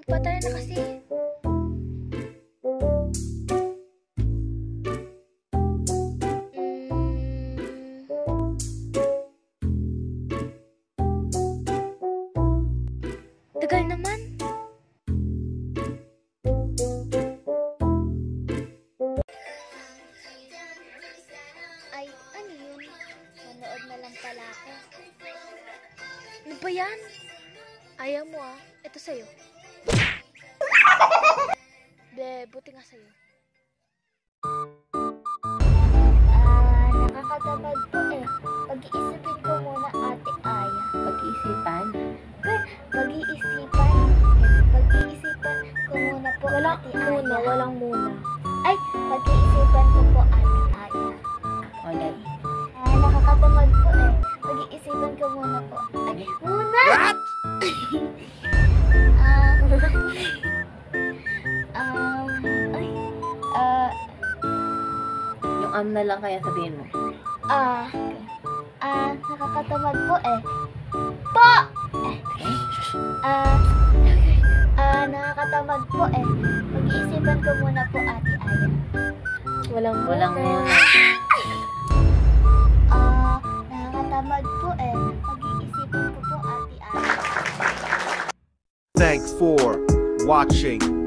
Patay na kasi. Tagal naman. Ay, ano yun? Manood na lang pala ako. Ano ba yan? Ayaw mo ah. Ito sa'yo. Be, buti nga sa'yo. Nakakatamad po eh. Pag-iisipin ko muna, Ate Aya. Pag-iisipan? Pag-iisipan. Pag-iisipan ko muna po, Ate Aya. Walang muna. Ay, pag-iisipan ko po, Ate Aya. Ulit. Nakakatamad po eh. Pag-iisipan ko muna po. Ay, muna! What? Yung na lang kaya sabihin mo. Nakakatamad po eh. Po! Nakakatamad po eh. Pag-iisipan ko muna po, Ate Aya. Walang muna. Nakakatamad po eh. Pag-iisipan ko po, Ate Aya. Thanks for watching.